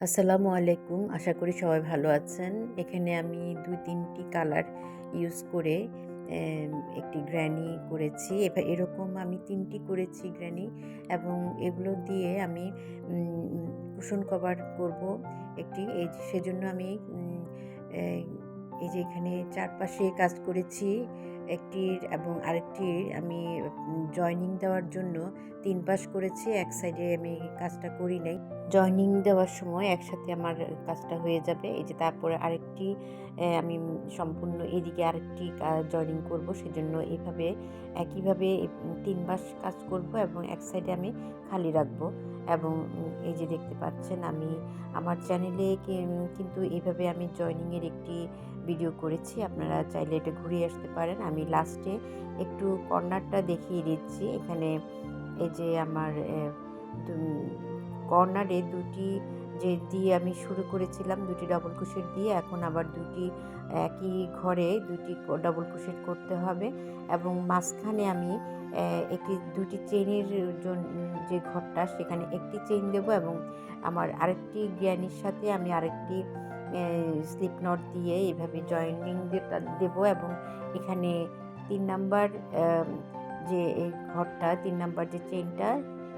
আসসালামু আলাইকুম। আশা করি সবাই ভালো আছেন। এখানে আমি ২-৩টি কালার ইউজ করে একটি গ্র্যানি করেছি। এরকম আমি ৩টি করেছি গ্র্যানি এবং এগুলো দিয়ে আমি কুশন কভার করব একটি। সেজন্য আমি এ এই যে এখানে চারপাশে কাজ করেছি একটির এবং আরেকটির আমি জয়েনিং দেওয়ার জন্য ৩ পাশ করেছি। এক সাইডে আমি কাজটা করি নাই। জয়েনিং দেওয়ার সময় একসাথে আমার কাজটা হয়ে যাবে। এই যে তারপরে আরেকটি আমি সম্পূর্ণ এদিকে আরেকটি জয়েনিং করব। সেজন্য এভাবে একইভাবে ৩ পাশ কাজ করব এবং এক সাইডে আমি খালি রাখবো এবং এই যে দেখতে পাচ্ছেন আমি আমার চ্যানেলে কিন্তু এভাবে আমি জয়েনিং এর একটি ভিডিও করেছি। আপনারা চাইলে এটা ঘুরে আসতে পারেন। আমি লাস্টে একটু কর্নারটা দেখিয়ে দিচ্ছি। এখানে এই যে আমার দু কর্নারে ২টি যে দিয়ে আমি শুরু করেছিলাম ২টি ডবল ক্রোশেট দিয়ে, এখন আবার ২টি একই ঘরে ২টি ডবল ক্রোশেট করতে হবে এবং মাঝখানে আমি একটি ২টি চেইনের যে ঘরটা সেখানে একটি চেইন দেব এবং আমার আরেকটি গ্র্যানির সাথে আমি আরেকটি স্লিপ নট দিয়ে এভাবে জয়েনিং দেব এবং এখানে ৩ নাম্বার যে এই ঘরটা ৩ নাম্বার যে চেইনটা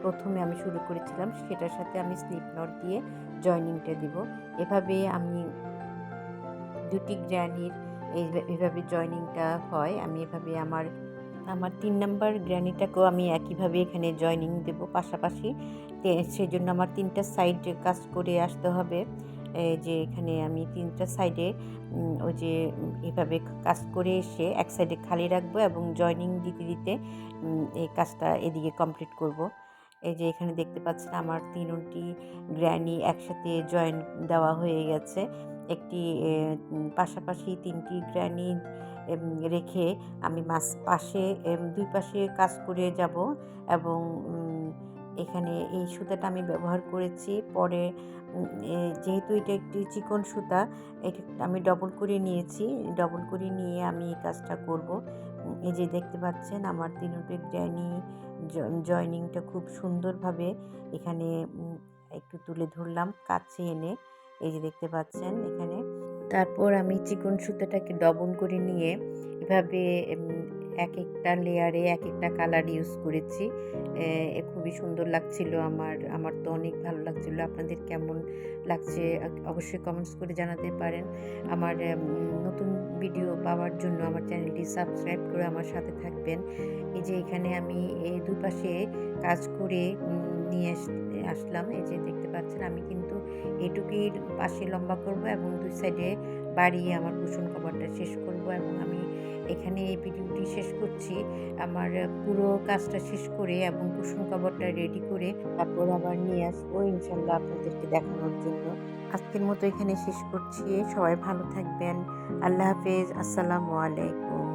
প্রথমে আমি শুরু করেছিলাম সেটার সাথে আমি স্লিপ নট দিয়ে জয়েনিংটা দিব। এভাবে আমি ২টি গ্র্যানির এভাবে জয়েনিংটা হয়। আমি এভাবে আমার আমার ৩ নাম্বার গ্র্যানিটাকেও আমি একইভাবে এখানে জয়েনিং দেব পাশাপাশি। সেজন্য আমার ৩টা সাইড কাজ করে আসতে হবে। যে এখানে আমি ৩টা সাইডে ওই যে এভাবে কাজ করে এসে এক সাইডে খালি রাখবো এবং জয়েনিং দিতে এই কাজটা এদিকে কমপ্লিট করব। এই যে এখানে দেখতে পাচ্ছেন আমার ৩টি গ্র্যানি একসাথে জয়েন দেওয়া হয়ে গেছে। একটি পাশাপাশি ৩টি গ্র্যানি রেখে আমি পাশে ২ পাশে কাজ করে যাব এবং এখানে এই সুতাটা আমি ব্যবহার করেছি। পরে যেহেতু এটা একটি চিকন সুতা, এটা আমি ডবল করে নিয়েছি। ডবল করে নিয়ে আমি এই কাজটা করব। এই যে দেখতে পাচ্ছেন আমার ৩টি গ্র্যানি জয়েনিংটা খুব সুন্দরভাবে এখানে একটু তুলে ধরলাম কাছে এনে। এই যে দেখতে পাচ্ছেন এখানে। তারপর আমি চিকন সুতাটাকে ডবল করে নিয়ে এভাবে একেকটা লেয়ারে একেকটা কালার ইউজ করেছি। খুবই সুন্দর লাগছিল আমার তো অনেক ভালো লাগছিল। আপনাদের কেমন লাগছে অবশ্যই কমেন্টস করে জানাতে পারেন। আমার নতুন ভিডিও পাওয়ার জন্য আমার চ্যানেলটি সাবস্ক্রাইব করে আমার সাথে থাকবেন। এই যে এখানে আমি এই দুপাশে কাজ করে নিয়ে আসলাম। এই যে দেখতে পাচ্ছেন আমি কিন্তু এটুকুই পাশে লম্বা করব এবং ২ সাইডে বাড়িয়ে আমার কুশন কভারটা শেষ করব এবং আমি এখানে এই ভিডিওটি শেষ করছি। আমার পুরো কাজটা শেষ করে এবং কুশন কভারটা রেডি করে তারপর আবার নিয়ে আসবো ইনশাল্লাহ আপনাদেরকে দেখানোর জন্য। আজকের মতো এখানে শেষ করছি। সবাই ভালো থাকবেন। আল্লাহ হাফেজ। আসসালামু আলাইকুম।